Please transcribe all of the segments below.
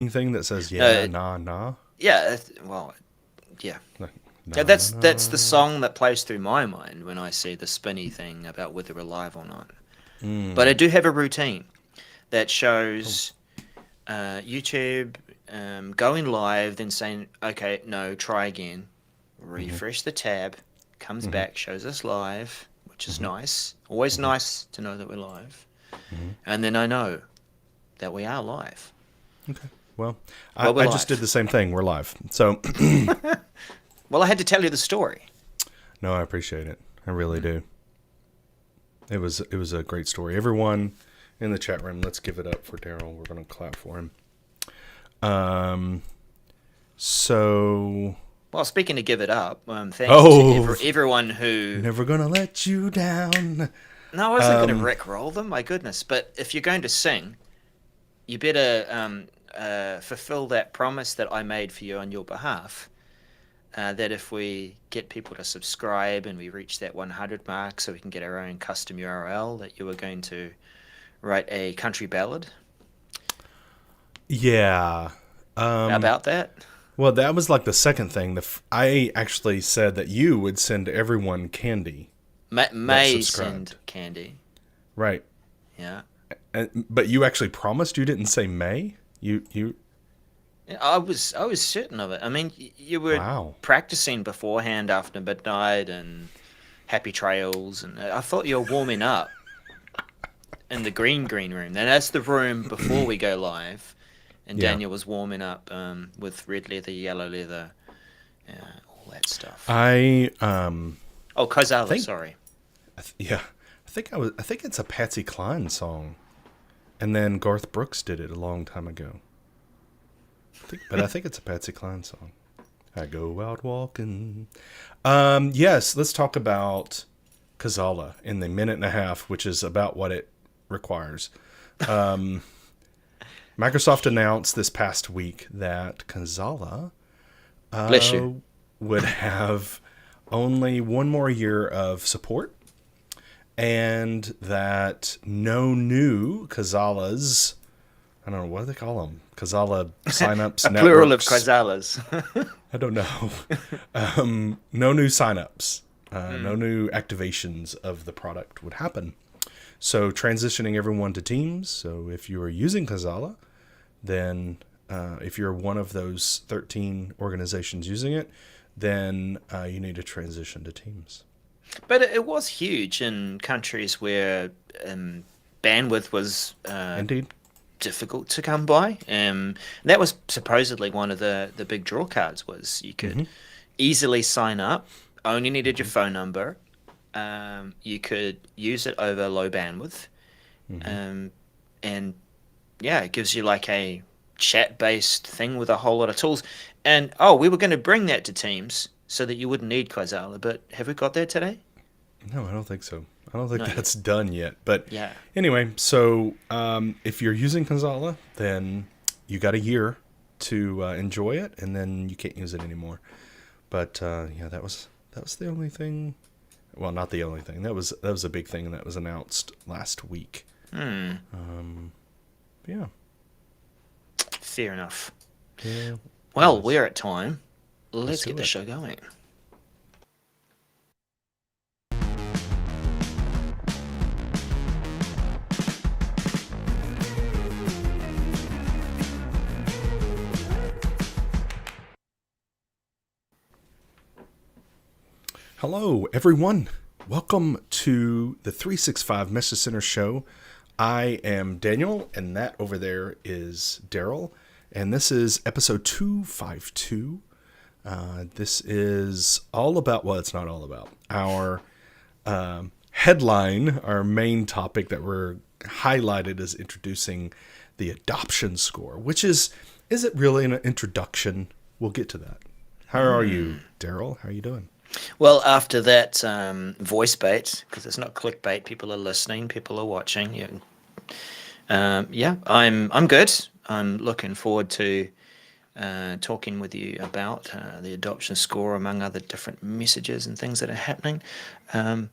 thing that says No, yeah, nah, nah? yeah, well, yeah. Like, Yeah, nah, nah, that's the nah. song that plays through my mind when I see the spinny thing about whether we're live or not. But I Mm. do have a routine that Oh. shows YouTube going live, then saying, okay, no, try again. Hmm. Refresh the tab, comes Hmm. back, shows us live, which is Hmm. nice. Always Hmm. nice to know that we're live. Hmm. And then I know that we are live. Okay. Well, Well, we're I just did live. the same thing. We're live. So, Well, I had to tell you the story. no, I appreciate it. I really do. It was a great story. Everyone in the chat room, let's give it up for Darrell. We're going to clap for him. Um. So. Well, speaking to give it up, thanks to Oh, everyone who. never gonna let you down. No, I wasn't going to Um. rickroll them, my goodness. But if you're going to sing, you better fulfill that promise that I made for you on your behalf. That if we get people to subscribe and we reach that 100 mark so we can get our own custom URL, that you were going to write a country ballad Yeah. Um. about that. Well, that was like the second thing. I actually said that you would send everyone candy that May subscribed. send candy. Right. Yeah. But you actually promised. You didn't say May. You. Yeah, I was certain of it. I mean, you were Wow. practicing beforehand after midnight and happy trails, and I thought you were warming up in the green room. And that's the room before we go live. And Yeah. Daniel was warming up with red leather, yellow leather, all that stuff. I Oh, Kozala, think. sorry. Yeah. I think it's a Patsy Cline song, and then Garth Brooks did it a long time ago. But I think it's a Patsy Cline song. I go out walking. Yes, let's talk about Kazala in the minute and a half, which is about what it requires. Microsoft announced this past week that Kazala Bless you. uh, would have only one more year of support, and that no new Kazalas, I don't know, what do they call them? Kazala signups, A plural of networks, Kozalas. I don't know. No new signups, no Mm. new activations of the product would happen. So transitioning everyone to Teams. So if you are using Kazala, then if you're one of those 13 organizations using it, then you need to transition to Teams. But it was huge in countries where bandwidth was Indeed. difficult to come by. That was supposedly one of the big draw cards was you could Mm-hmm. easily sign up, only needed your Mm-hmm. phone number. You could use it over low bandwidth. Mm-hmm. Um, and yeah, it gives you like a chat-based thing with a whole lot of tools. And oh, we were going to bring that to Teams so that you wouldn't need Koizala, but have we got there today? No, I don't think so. I don't think Not yet. that's done yet. But Yeah. anyway, so if you're using Kazala, then you got a year to enjoy it, and then you can't use it anymore. But yeah, that was the only thing. Well, not the only thing. That was a big thing that was announced last week. Hmm. Yeah. Fair enough. Yeah. It Well, was. we're at time. Let's Let's get do the it. show going. Hello, everyone. Welcome to the 365 Message Center show. I am Daniel, and that over there is Darrell, and this is episode 252. This is all about, well, it's not all about. Our headline, our main topic that we're highlighted is introducing the adoption score, which is it really an introduction? We'll get to that. How are you, Darrell? How are you doing? Well, after that voice bait, because it's not clickbait, people are listening, people are watching. Yeah, yeah, I'm good. I'm looking forward to talking with you about the adoption score, among other different messages and things that are happening. Um,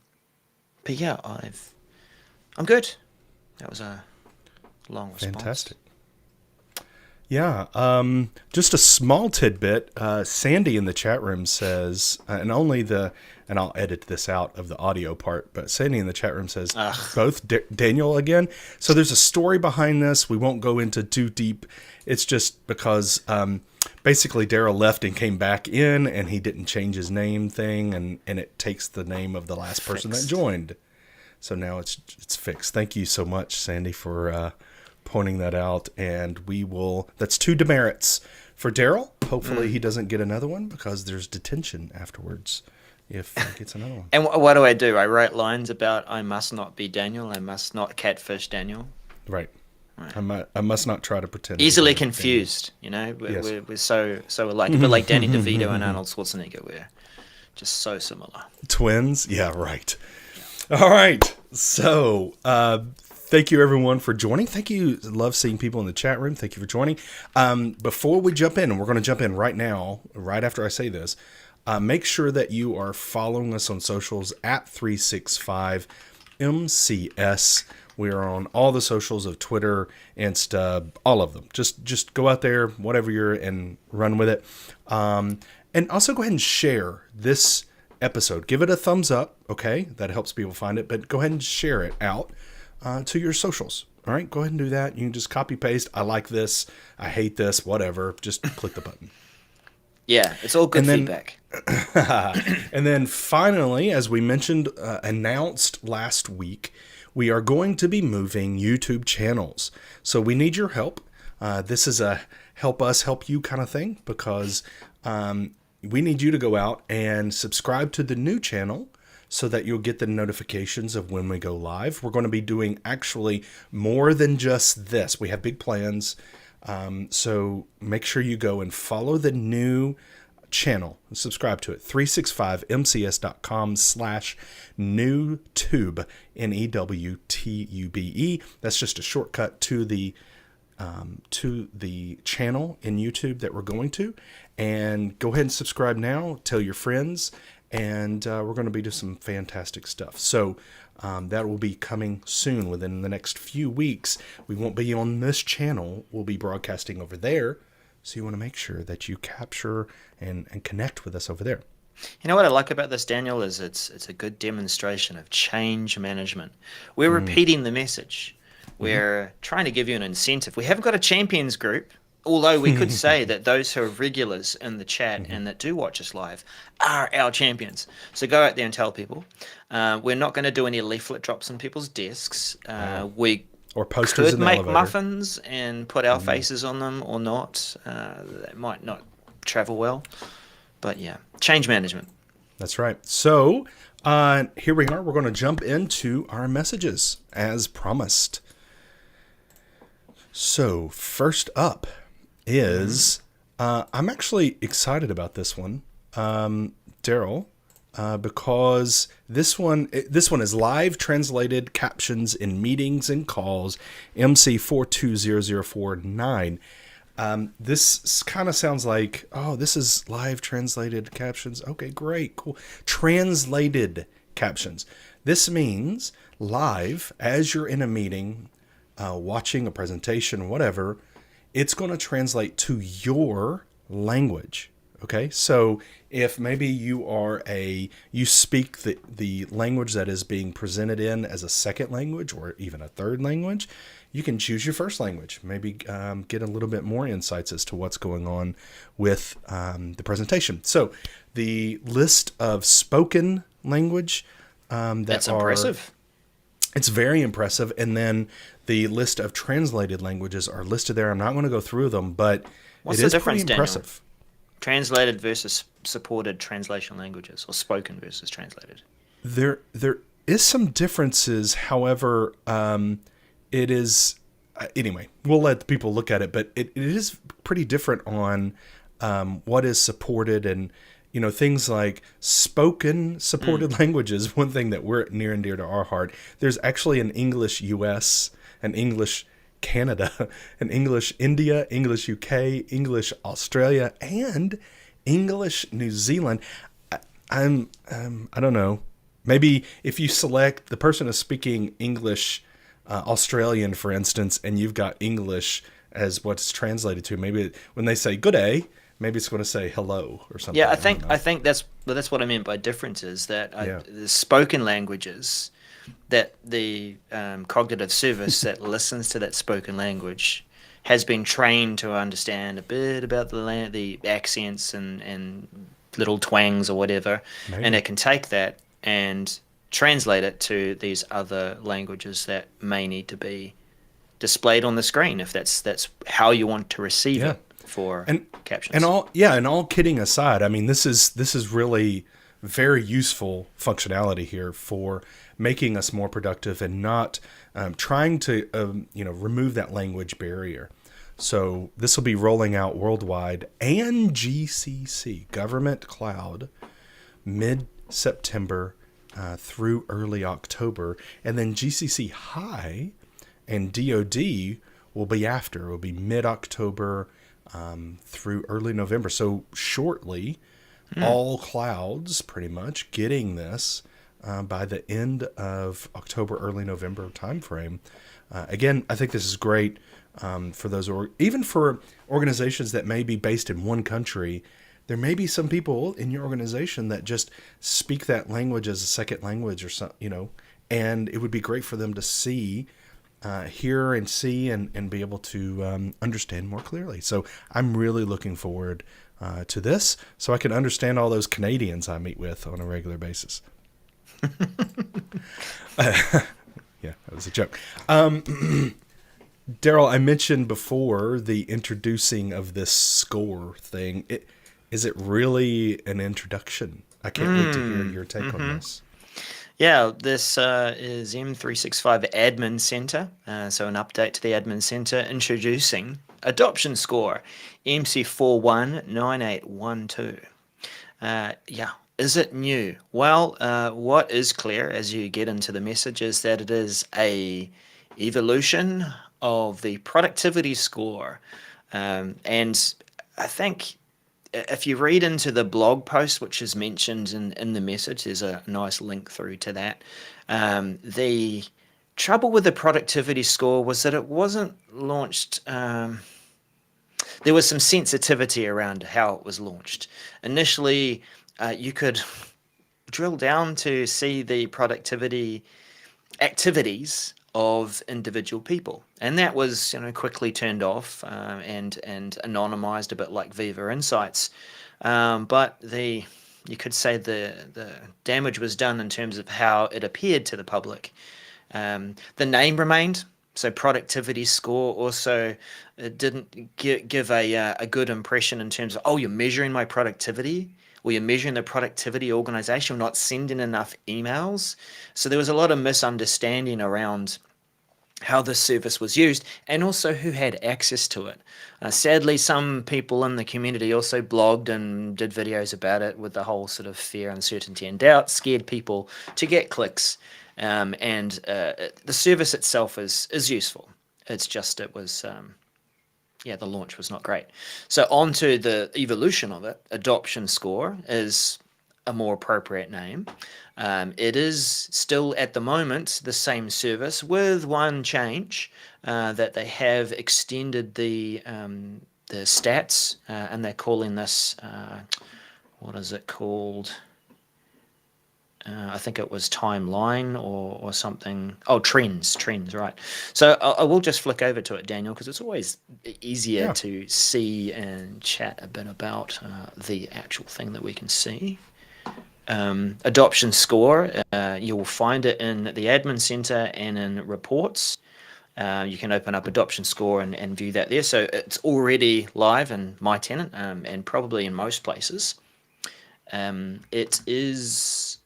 but yeah, I'm good. That was a long response. Fantastic. Yeah, just a small tidbit. Sandy in the chat room says, and I'll edit this out of the audio part, but Sandy in the chat room says, both Daniel again. So there's a story behind this. We won't go into too deep. It's just because basically Darrell left and came back in, and he didn't change his name thing, and it takes the name of the last person that joined. So now it's fixed. Thank you so much, Sandy, for pointing that out. And that's 2 demerits for Darrell. Hopefully he doesn't get another one, because there's detention afterwards if he gets another one. And what do? I write lines about I must not be Daniel. I must not catfish Daniel. Right. I must not try to pretend. Easily confused, We're so alike. A bit like Danny DeVito and Arnold Schwarzenegger. We're just so similar. Twins? Yeah, right. All right. So, thank you, everyone, for joining. Thank you. Love seeing people in the chat room. Thank you for joining. Before we jump in, and we're going to jump in right now, right after I say this, make sure that you are following us on socials at 365MCS. We are on all the socials of Twitter, Insta, all of them. Just go out there, whatever you're, and run with it. And also go ahead and share this episode. Give it a thumbs up, okay? That helps people find it. But go ahead and share it out to your socials. All right, go ahead and do that. You can just copy paste. I like this. I hate this. Whatever. Just click the button. Yeah, it's all good feedback. And then finally, as we mentioned, announced last week, we are going to be moving YouTube channels. So we need your help. This is a help us, help you kind of thing, because we need you to go out and subscribe to the new channel so that you'll get the notifications of when we go live. We're going to be doing actually more than just this. We have big plans. So make sure you go and follow the new channel and subscribe to it. 365mcs.com/newtube, NEWTUBE. That's just a shortcut to the channel in YouTube that we're going to. And go ahead and subscribe now. Tell your friends. And we're going to be doing some fantastic stuff. So that will be coming soon, within the next few weeks. We won't be on this channel. We'll be broadcasting over there. So you want to make sure that you capture and connect with us over there. You know what I like about this, Daniel, is it's a good demonstration of change management. We're repeating the message. We're trying to give you an incentive. We haven't got a champions group, although we could say that those who are regulars in the chat and that do watch us live are our champions. So go out there and tell people. We're not going to do any leaflet drops on people's desks. We or posters could in the make elevator. Muffins and put our faces on them or not. That might not travel well. But yeah, change management. That's right. So here we are. We're going to jump into our messages as promised. So first up is, I'm actually excited about this one, Darrell, because this one is live translated captions in meetings and calls, MC420049. This kind of sounds like, oh, this is live translated captions. Okay, great, cool. Translated captions. This means live, as you're in a meeting, watching a presentation, whatever, it's going to translate to your language. Okay, so if maybe you speak the language that is being presented in as a second language or even a third language, you can choose your first language. Maybe get a little bit more insights as to what's going on with the presentation. So the list of spoken language That's impressive. It's very impressive. And then the list of translated languages are listed there. I'm not going to go through them, but What's it the is difference, pretty impressive. Daniel? Translated versus supported translation languages, or spoken versus translated? There is some differences. However, it is anyway. We'll let the people look at it, but it is pretty different on what is supported, and things like spoken supported languages. One thing that we're near and dear to our heart. There's actually an English US, an English Canada, an English India, English UK, English Australia, and English New Zealand. I don't know. Maybe if you select the person is speaking English Australian, for instance, and you've got English as what's translated to. Maybe when they say good day, maybe it's going to say hello or something. Yeah, don't know. I think that's what I meant by differences. That Yeah. the spoken languages, that the cognitive service that listens to that spoken language has been trained to understand a bit about the accents and little twangs or whatever, and Maybe. it can take that and translate it to these other languages that may need to be displayed on the screen if that's how you want to receive Yeah. it for And captions. and all kidding aside, I mean this is really very useful functionality here for making us more productive and not trying to remove that language barrier. So this will be rolling out worldwide and GCC Government Cloud mid-September through early October, and then GCC High and DoD will be after. It will be mid-October through early November. So shortly, all clouds pretty much getting this by the end of October, early November timeframe. Again, I think this is great for those, even for organizations that may be based in one country. There may be some people in your organization that just speak that language as a second language or something, and it would be great for them to see, hear and see and be able to understand more clearly. So I'm really looking forward to this so I can understand all those Canadians I meet with on a regular basis. Yeah, that was a joke. Darrell, I mentioned before the introducing of this score thing. Is it really an introduction? I can't wait to hear your take on this. Yeah, this is M365 Admin Center. So an update to the Admin Center introducing Adoption Score MC419812. Yeah, is it new? Well, what is clear as you get into the message is that it is a evolution of the productivity score. And I think if you read into the blog post, which is mentioned in the message, there's a nice link through to that. The trouble with the productivity score was that it wasn't launched. There was some sensitivity around how it was launched. Initially, you could drill down to see the productivity activities of individual people, and that was quickly turned off and anonymized, a bit like Viva Insights. But you could say the damage was done in terms of how it appeared to the public. The name remained, so productivity score also didn't give a good impression in terms of, oh, you're measuring my productivity, or you're measuring the productivity organization, not sending enough emails. So there was a lot of misunderstanding around how this service was used and also who had access to it. Sadly, some people in the community also blogged and did videos about it with the whole sort of fear, uncertainty, and doubt, scared people to get clicks. The service itself is useful. It's just it was the launch was not great. So on to the evolution of it. Adoption Score is a more appropriate name. It is still at the moment the same service with one change, that they have extended the stats, and they're calling this what is it called? I think it was timeline or something. Oh, trends, right. So I will just flick over to it, Daniel, because it's always easier to see and chat a bit about the actual thing that we can see. Adoption Score, you'll find it in the Admin Center and in reports. You can open up Adoption Score and view that there. So it's already live in My Tenant and probably in most places. It is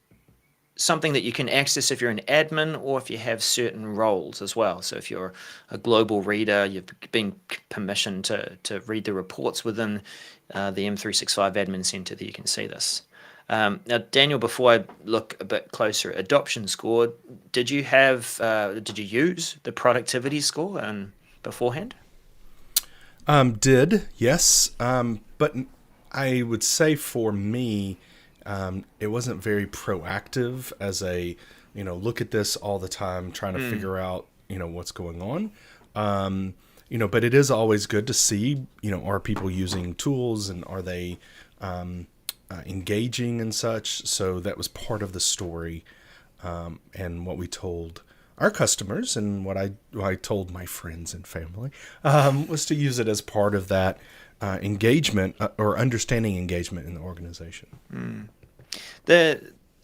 something that you can access if you're an admin or if you have certain roles as well. So if you're a global reader, you've been permissioned to read the reports within the M365 Admin Center, that you can see this. Now, Daniel, before I look a bit closer at Adoption Score, did you use the productivity score beforehand? Yes. But I would say for me, it wasn't very proactive as look at this all the time, trying to figure out, what's going on. but it is always good to see, are people using tools, and are they engaging and such. So that was part of the story, and what we told our customers, and what I told my friends and family, was to use it as part of that engagement, or understanding engagement in the organization.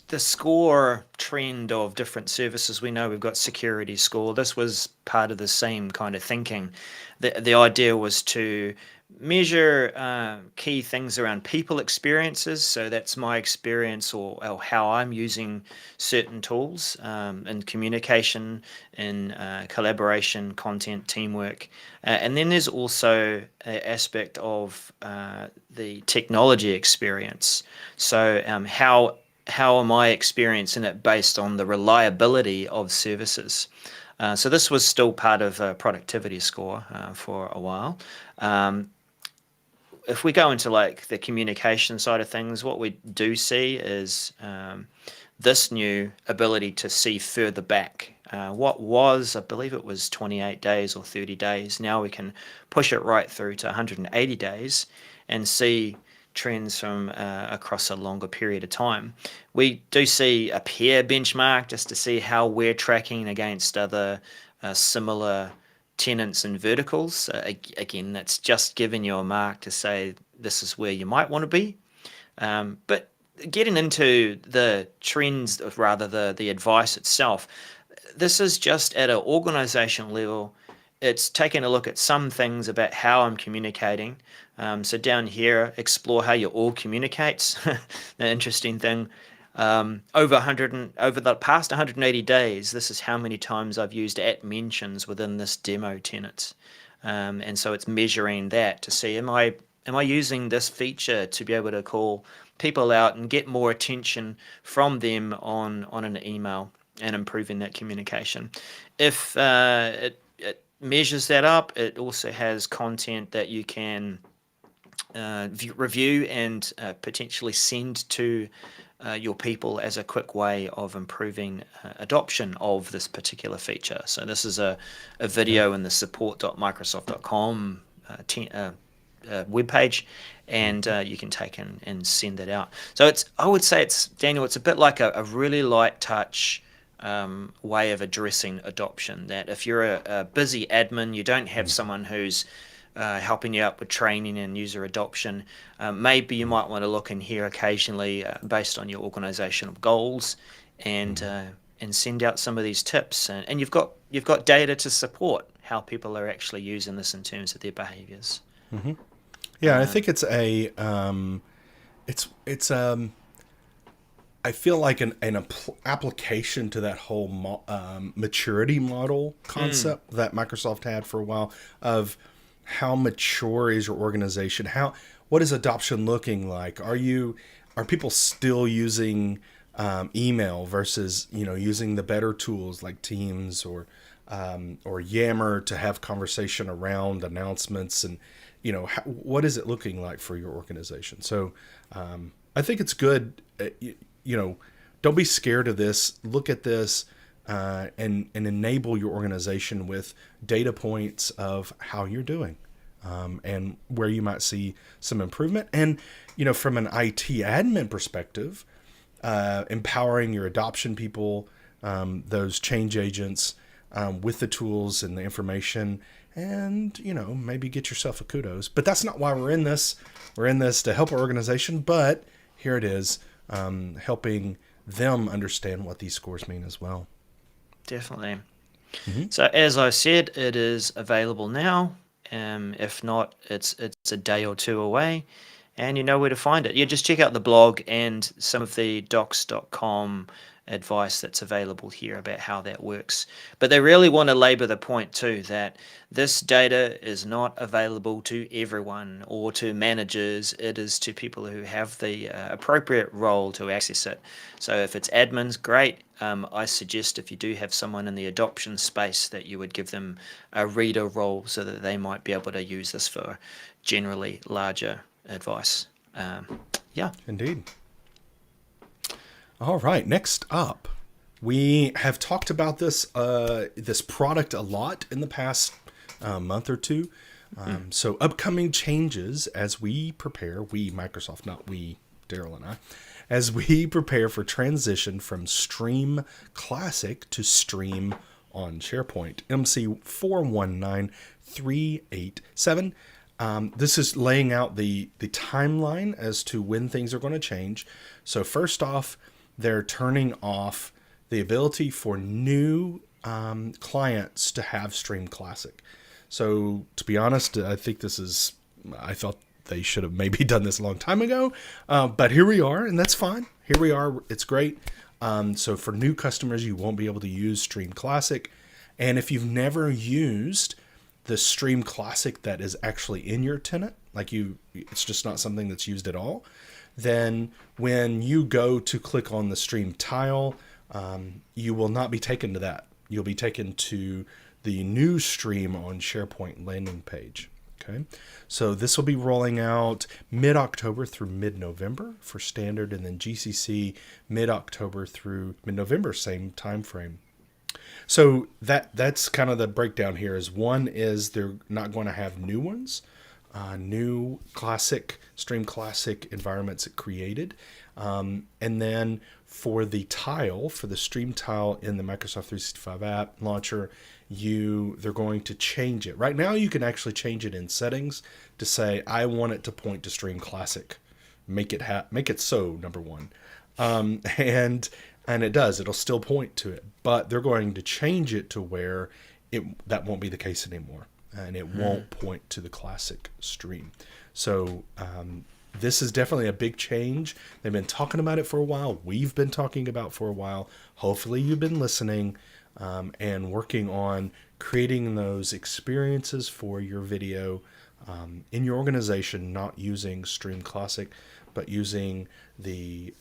The score trend of different services, we know we've got security score. This was part of the same kind of thinking. The idea was to measure key things around people experiences. So that's my experience, or how I'm using certain tools in communication, in collaboration, content, teamwork. And then there's also an aspect of the technology experience. So how am I experiencing it based on the reliability of services? So this was still part of a productivity score for a while. If we go into like the communication side of things, what we do see is this new ability to see further back. What was, I believe it was 28 days or 30 days. Now we can push it right through to 180 days and see trends from across a longer period of time. We do see a peer benchmark just to see how we're tracking against other similar tenants and verticals. Again, that's just giving you a mark to say this is where you might want to be. But getting into the trends, or rather the advice itself, this is just at an organizational level. It's taking a look at some things about how I'm communicating. So down here, explore how your org communicates. The interesting thing, over the past 180 days, this is how many times I've used @mentions within this demo tenant. And so it's measuring that to see, am I using this feature to be able to call people out and get more attention from them on an email, and improving that communication. If it measures that up, it also has content that you can review and potentially send to your people as a quick way of improving adoption of this particular feature. So this is a video in the support.microsoft.com webpage, and you can take and send that out. So I would say Daniel, it's a bit like a really light touch way of addressing adoption. That if you're a busy admin, you don't have someone who's helping you out with training and user adoption, maybe you might want to look in here occasionally based on your organizational goals, and send out some of these tips, and you've got data to support how people are actually using this in terms of their behaviors. Mm-hmm. Yeah, I think it's I feel like an application to that whole maturity model concept that Microsoft had for a while, of how mature is your organization? What is adoption looking like? Are people still using email versus using the better tools like Teams or Yammer to have conversation around announcements, and what is it looking like for your organization? So I think it's good. Don't be scared of this. Look at this and enable your organization with data points of how you're doing, and where you might see some improvement. And from an IT admin perspective, empowering your adoption people, those change agents, with the tools and the information, and maybe get yourself a kudos. But that's not why we're in this. We're in this to help our organization, but here it is, helping them understand what these scores mean as well. Definitely. Mm-hmm. So as I said, it is available now. If not, it's a day or two away, and you know where to find it. Just check out the blog and some of the docs.com advice that's available here about how that works. But they really want to labor the point too, that this data is not available to everyone or to managers. It is to people who have the appropriate role to access it. So if it's admins, great. I suggest if you do have someone in the adoption space, that you would give them a reader role so that they might be able to use this for generally larger advice. Yeah. Indeed. All right. Next up, we have talked about this product a lot in the past month or two. So upcoming changes as we prepare, we Microsoft, not we Darrell and I, as we prepare for transition from Stream Classic to Stream on SharePoint, MC 419387. This is laying out the timeline as to when things are going to change. So first off, they're turning off the ability for new clients to have Stream Classic. So to be honest, I thought they should have maybe done this a long time ago, but here we are, and that's fine. Here we are. It's great. So for new customers, you won't be able to use Stream Classic. And if you've never used the Stream Classic that is actually in your tenant, it's just not something that's used at all, then when you go to click on the Stream tile, you will not be taken to that. You'll be taken to the new Stream on SharePoint landing page. Okay, so this will be rolling out mid-October through mid-November for standard, and then GCC mid-October through mid-November, same time frame. So that's kind of the breakdown here. Is one is they're not going to have new ones, new classic Stream Classic environments created, and then for the tile, for the Stream tile in the Microsoft 365 app launcher, they're going to change it. Right now, you can actually change it in settings to say, I want it to point to Stream Classic. Make it so, number one. And it does. It'll still point to it. But they're going to change it to where that won't be the case anymore. And it won't point to the Classic Stream. So this is definitely a big change. They've been talking about it for a while. We've been talking about it for a while. Hopefully you've been listening and working on creating those experiences for your video in your organization, not using Stream Classic, but using the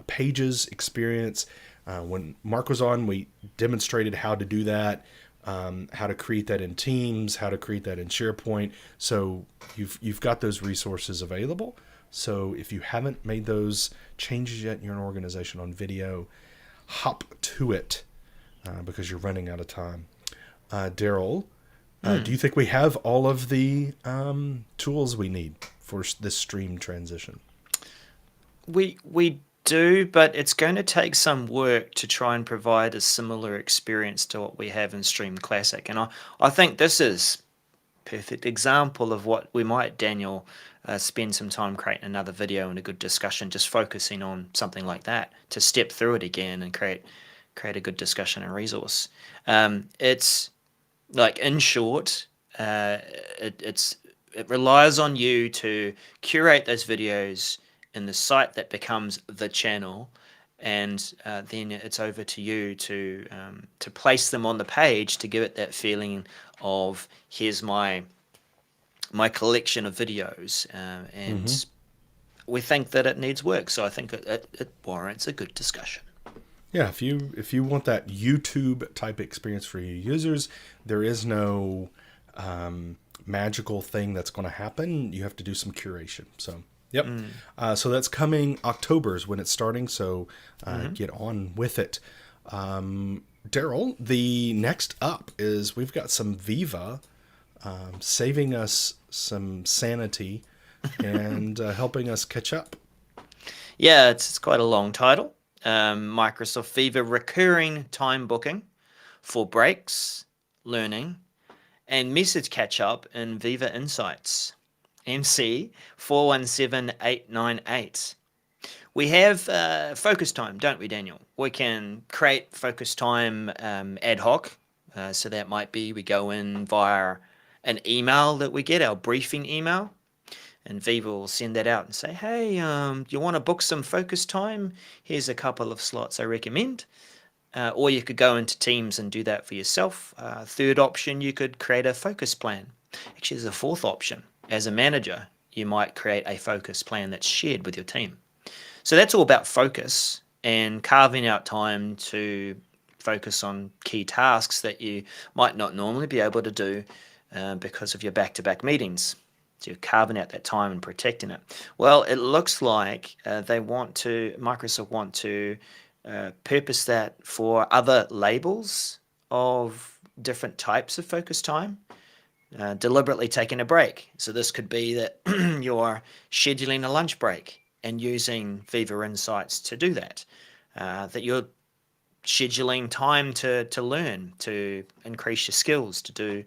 Pages experience. When Mark was on, we demonstrated how to do that, how to create that in Teams, how to create that in SharePoint. So you've got those resources available. So if you haven't made those changes yet in your organization on video, hop to it because you're running out of time. Darrell, do you think we have all of the tools we need for this Stream transition? We do, but it's going to take some work to try and provide a similar experience to what we have in Stream Classic. And I think this is a perfect example of what we might, Daniel, spend some time creating another video and a good discussion, just focusing on something like that to step through it again and create a good discussion and resource. It's like, in short, it relies on you to curate those videos in the site that becomes the channel, and then it's over to you to place them on the page to give it that feeling of, here's my collection of videos, and we think that it needs work. So I think it warrants a good discussion. Yeah, if you want that YouTube type experience for your users, there is no magical thing that's going to happen. You have to do some curation. So. Yep. So that's coming. October is when it's starting. So get on with it. Darrell, the next up is we've got some Viva saving us some sanity and helping us catch up. Yeah, it's quite a long title. Microsoft Viva recurring time booking for breaks, learning, and message catch up in Viva Insights. MC 417898. We have focus time, don't we, Daniel? We can create focus time ad hoc. So that might be we go in via an email that we get, our briefing email, and Viva will send that out and say, hey, you want to book some focus time? Here's a couple of slots I recommend. Or you could go into Teams and do that for yourself. Third option, you could create a focus plan. Actually, there's a fourth option. As a manager, you might create a focus plan that's shared with your team. So that's all about focus and carving out time to focus on key tasks that you might not normally be able to do because of your back-to-back meetings. So you're carving out that time and protecting it. Well, it looks like Microsoft want to purpose that for other labels of different types of focus time. Deliberately taking a break. So this could be that you're scheduling a lunch break and using Viva Insights to do that. That you're scheduling time to learn, to increase your skills, to do,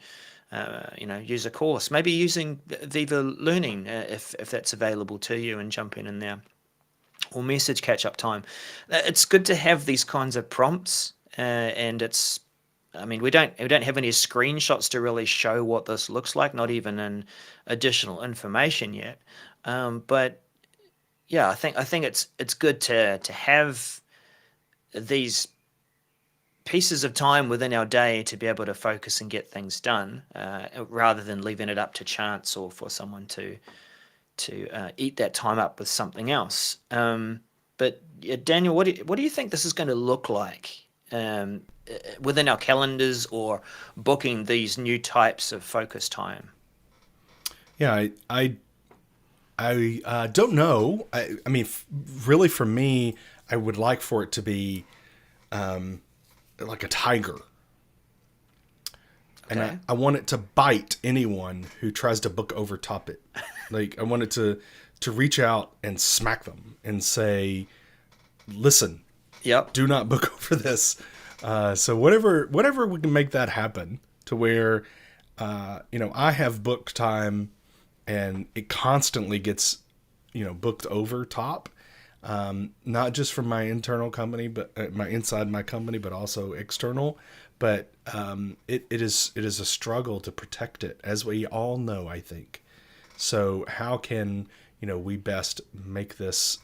use a course. Maybe using Viva Learning if that's available to you and jumping in there. Or message catch-up time. It's good to have these kinds of prompts, and we don't have any screenshots to really show what this looks like, not even in additional information yet. But yeah, I think it's good to have these pieces of time within our day to be able to focus and get things done, rather than leaving it up to chance or for someone to eat that time up with something else. But Daniel, what do you think this is going to look like within our calendars or booking these new types of focus time? Yeah, I don't know. I mean, really, for me, I would like for it to be like a tiger. Okay. And I want it to bite anyone who tries to book over top it. Like, I want it to reach out and smack them and say, listen, Yep. do not book over this. So whatever we can make that happen to where, I have book time and it constantly gets, booked over top. Not just from my internal company, but inside my company, but also external. But it is a struggle to protect it, as we all know, I think. So how can we best make this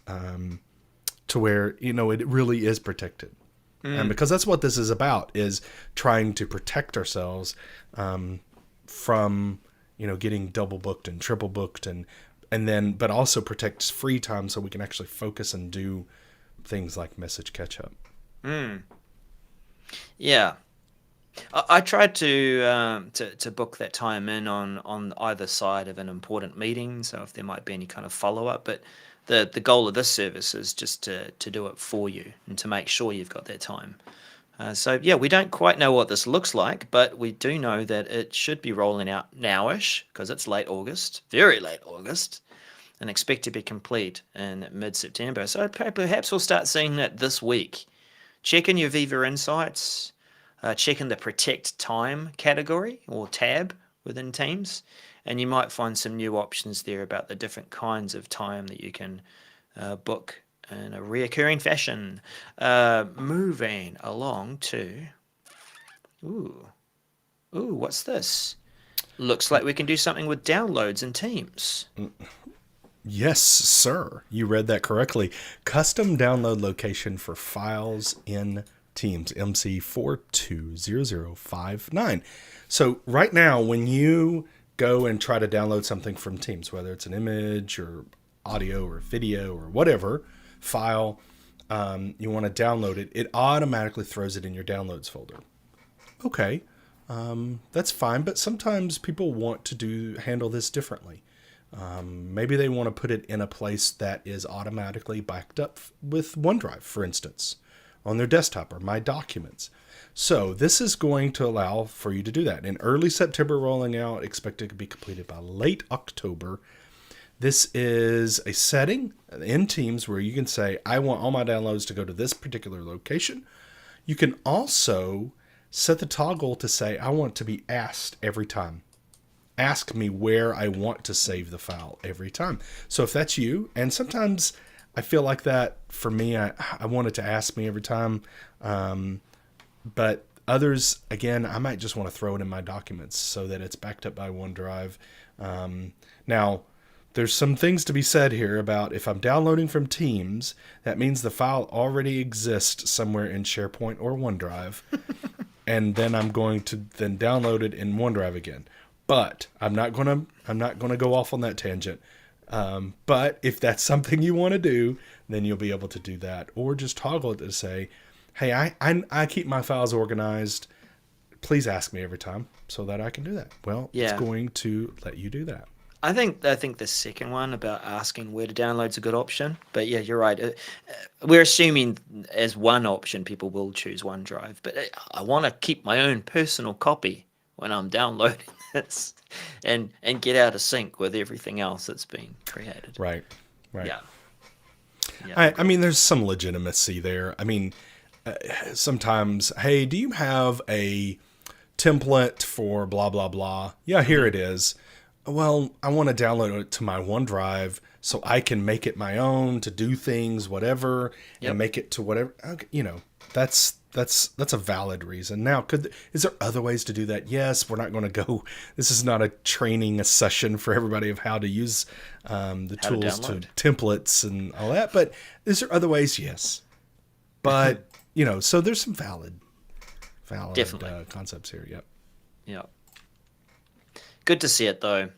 to where it really is protected? And because that's what this is about, is trying to protect ourselves from getting double booked and triple booked, and then but also protect free time so we can actually focus and do things like message catch up. Yeah. I tried to book that time in on either side of an important meeting, so if there might be any kind of follow up. But the goal of this service is just to do it for you and to make sure you've got that time. So yeah, we don't quite know what this looks like, but we do know that it should be rolling out nowish because it's late August, very late August, and expect to be complete in mid-September. So perhaps we'll start seeing that this week. Check in your Viva Insights. Check in the Protect Time category or tab within Teams, and you might find some new options there about the different kinds of time that you can book in a reoccurring fashion. Moving along to... Ooh, what's this? Looks like we can do something with downloads in Teams. Yes, sir. You read that correctly. Custom download location for files in Teams, MC420059. So right now, when you go and try to download something from Teams, whether it's an image or audio or video or whatever file you want to download it automatically throws it in your downloads folder. Okay, that's fine, but sometimes people want to handle this differently. Maybe they want to put it in a place that is automatically backed up with OneDrive, for instance, on their desktop or My Documents. So this is going to allow for you to do that. In early September rolling out, expected to be completed by late October. This is a setting in Teams where you can say, I want all my downloads to go to this particular location. You can also set the toggle to say, I want to be asked every time. Ask me where I want to save the file every time. So if that's you, and sometimes I feel like that for me, I want it to ask me every time. But others, again, I might just want to throw it in my documents so that it's backed up by OneDrive. Now, there's some things to be said here about if I'm downloading from Teams, that means the file already exists somewhere in SharePoint or OneDrive. And then I'm going to then download it in OneDrive again. But I'm not gonna go off on that tangent. But if that's something you want to do, then you'll be able to do that, or just toggle it to say, "Hey, I keep my files organized. Please ask me every time so that I can do that." Well, Yeah. It's going to let you do that. I think the second one about asking where to download is a good option. But yeah, you're right. We're assuming as one option people will choose OneDrive. But I want to keep my own personal copy when I'm downloading this, and get out of sync with everything else that's been created. Right. Right. Yeah. Yeah. I mean, there's some legitimacy there. I mean, sometimes, hey, do you have a template for blah, blah, blah? Yeah, here it is. Well, I want to download it to my OneDrive so I can make it my own to do things, whatever, and make it to whatever. Okay, that's a valid reason. Now, is there other ways to do that? Yes, we're not going to go. This is not a session for everybody of how to use the tools to templates and all that. But is there other ways? Yes. But so there's some valid concepts here. Yep. Yeah. Good to see it though.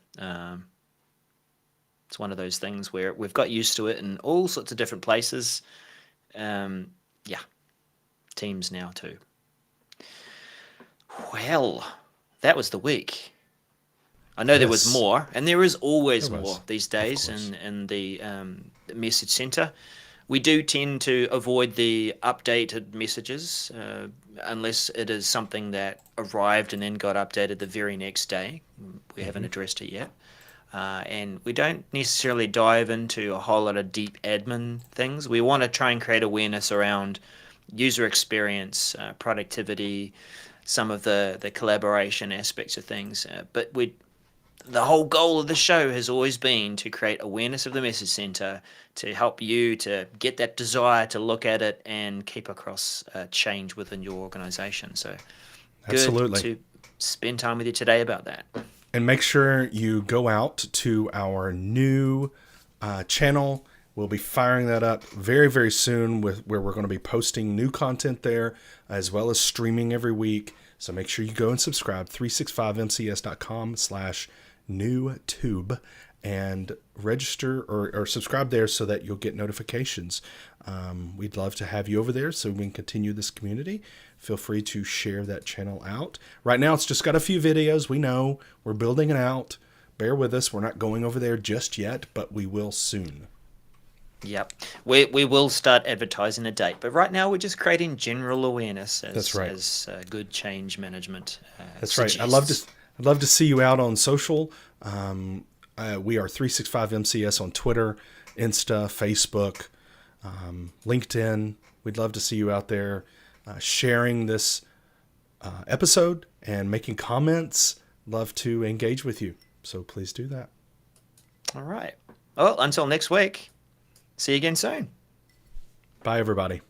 It's one of those things where we've got used to it in all sorts of different places. Yeah. Teams now too. Well, that was the week. I know there was more, and there is always more these days in the message center. We do tend to avoid the updated messages unless it is something that arrived and then got updated the very next day. We haven't addressed it yet. And we don't necessarily dive into a whole lot of deep admin things. We want to try and create awareness around user experience, productivity, some of the collaboration aspects of things. But the whole goal of the show has always been to create awareness of the message center, to help you to get that desire to look at it and keep across change within your organization. So Absolutely. Good to spend time with you today about that. And make sure you go out to our new channel. We'll be firing that up very, very soon where we're going to be posting new content there as well as streaming every week. So make sure you go and subscribe, 365mcs.com/newtube, and register or subscribe there so that you'll get notifications. We'd love to have you over there so we can continue this community. Feel free to share that channel out. Right now, it's just got a few videos. We know we're building it out. Bear with us. We're not going over there just yet, but we will soon. Yep. We will start advertising a date, but right now we're just creating general awareness as good change management. That's right. I'd love to see you out on social. We are 365MCS on Twitter, Insta, Facebook, LinkedIn. We'd love to see you out there sharing this episode and making comments. Love to engage with you. So please do that. All right. Well, until next week. See you again soon. Bye, everybody.